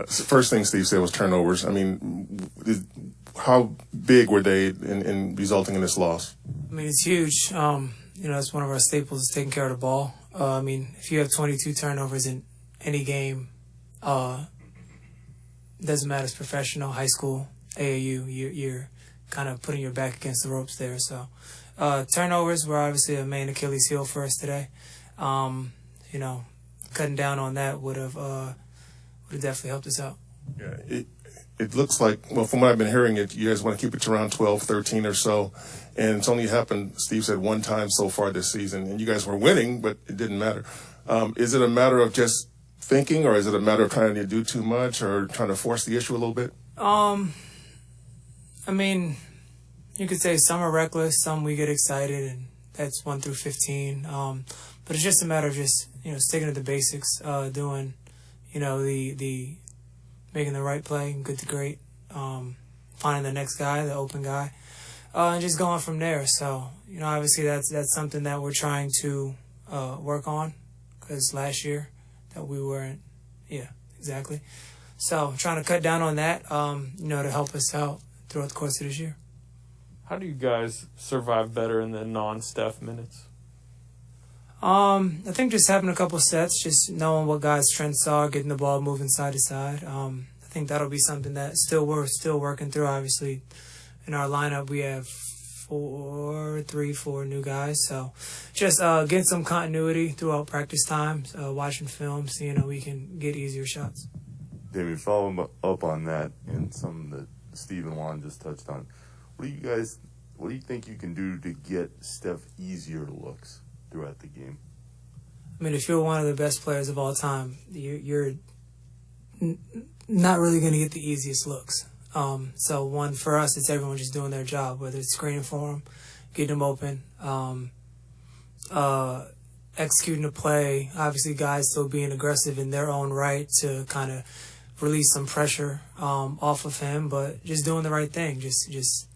First thing Steve said was turnovers. I mean, how big were they in resulting in this loss? I mean, it's huge. It's one of our staples is taking care of the ball. I mean, if you have 22 turnovers in any game, doesn't matter if it's professional, high school, AAU, you're kind of putting your back against the ropes there. So turnovers were obviously a main Achilles heel for us today. Cutting down on that would have definitely helped us out. Yeah, it looks like, well, from what I've been hearing, you guys want to keep it to around 12, 13 or so. And it's only happened, Steve said, one time so far this season. And you guys were winning, but it didn't matter. Is it a matter of just thinking, or is it a matter of trying to do too much or trying to force the issue a little bit? I mean, you could say some are reckless, some we get excited, and that's 1 through 15. But it's just a matter of just, sticking to the basics, doing, the making the right play, good to great, finding the next guy, the open guy, and just going from there. So, obviously that's something that we're trying to work on, because last year that we weren't, exactly. So trying to cut down on that, to help us out throughout the course of this year. How do you guys survive better in the non-Steph minutes? I think just having a couple sets, just knowing what guys' strengths are, getting the ball moving side to side. I think that'll be something that we're still working through. Obviously, in our lineup we have 4 new guys, so just getting some continuity throughout practice times, watching film, seeing we can get easier shots. Damion, following up on that and some that Steve and Juan just touched on, what do you think you can do to get Steph easier looks throughout the game? I mean, if you're one of the best players of all time, you're not really going to get the easiest looks. So one, for us, it's everyone just doing their job, whether it's screening for them, getting them open, executing the play. Obviously, guys still being aggressive in their own right to kind of release some pressure off of him, but just doing the right thing, just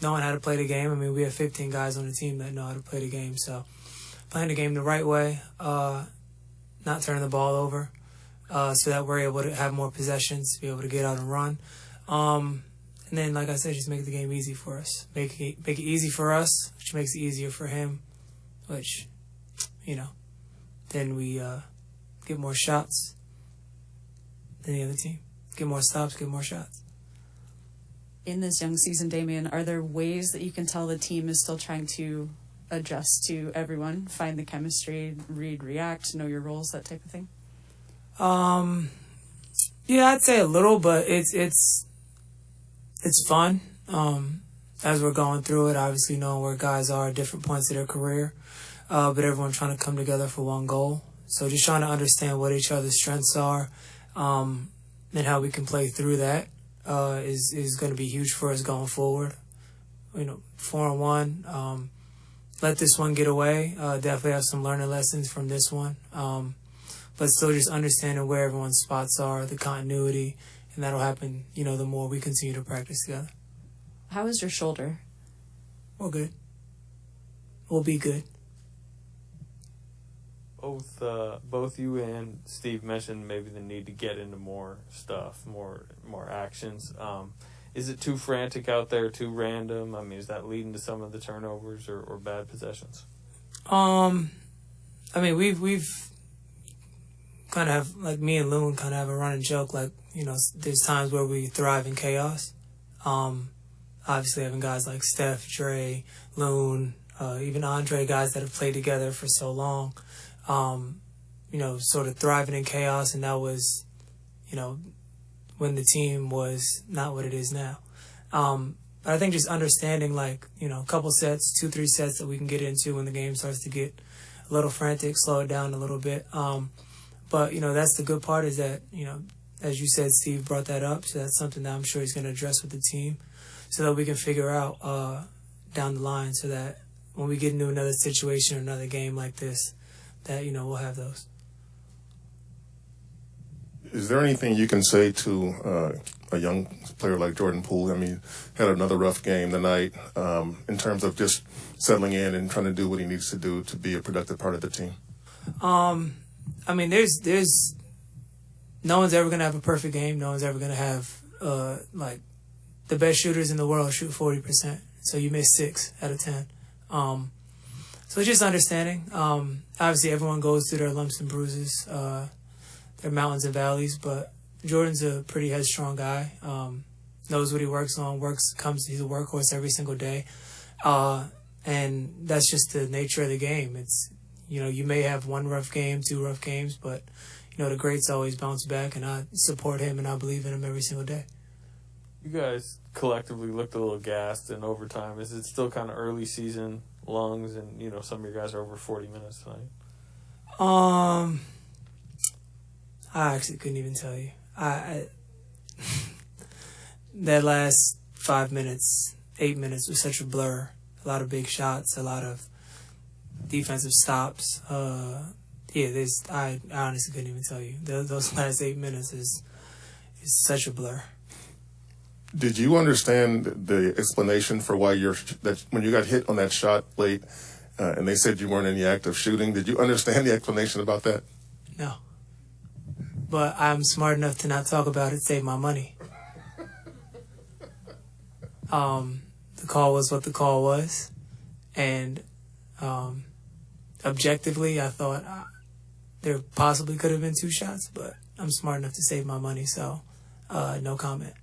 knowing how to play the game. I mean, we have 15 guys on the team that know how to play the game, so playing the game the right way, not turning the ball over, so that we're able to have more possessions, be able to get out and run. And then, like I said, just make the game easy for us. Make it easy for us, which makes it easier for him, which, then we get more shots than the other team. Get more stops, get more shots. In this young season, Damion, are there ways that you can tell the team is still trying to adjust to everyone, find the chemistry, read, react, know your roles, that type of thing? Yeah, I'd say a little, but it's fun. As we're going through it, obviously knowing where guys are at different points of their career, but everyone trying to come together for one goal. So just trying to understand what each other's strengths are, and how we can play through that is going to be huge for us going forward. 4-on-1. Let this one get away. Definitely have some learning lessons from this one. But still just understanding where everyone's spots are, the continuity, and that'll happen, the more we continue to practice together. How is your shoulder? We're good. We'll be good. Both you and Steve mentioned maybe the need to get into more stuff, more actions. Is it too frantic out there, too random? I mean, is that leading to some of the turnovers or bad possessions? I mean, we've kind of have, like me and Loon kind of have a running joke, like, there's times where we thrive in chaos. Obviously having guys like Steph, Dre, Loon, even Andre, guys that have played together for so long, sort of thriving in chaos, and that was, when the team was not what it is now. But I think just understanding, a couple sets, 2-3 sets that we can get into when the game starts to get a little frantic, slow it down a little bit. But, that's the good part is that, as you said, Steve brought that up, so that's something that I'm sure he's going to address with the team so that we can figure out down the line so that when we get into another situation or another game like this, that, we'll have those. Is there anything you can say to a young player like Jordan Poole? I mean, had another rough game tonight in terms of just settling in and trying to do what he needs to do to be a productive part of the team. I mean, there's no one's ever going to have a perfect game. No one's ever going to have, like, the best shooters in the world shoot 40%. So you miss 6 out of 10. So it's just understanding. Obviously, everyone goes through their lumps and bruises, their mountains and valleys, but Jordan's a pretty headstrong guy. Knows what he works on, he's a workhorse every single day. And that's just the nature of the game. It's, you may have 1 rough game, 2 rough games, but, the greats always bounce back, and I support him and I believe in him every single day. You guys collectively looked a little gassed in overtime. Is it still kind of early season lungs, and some of your guys are over 40 minutes tonight? I actually couldn't even tell you. I that last 5 minutes, 8 minutes was such a blur. A lot of big shots, a lot of defensive stops. I honestly couldn't even tell you. Those last 8 minutes is such a blur. Did you understand the explanation for why that when you got hit on that shot late, and they said you weren't in the act of shooting? Did you understand the explanation about that? No. But I'm smart enough to not talk about it, save my money. The call was what the call was, and objectively, I thought there possibly could have been 2 shots, but I'm smart enough to save my money, so no comment.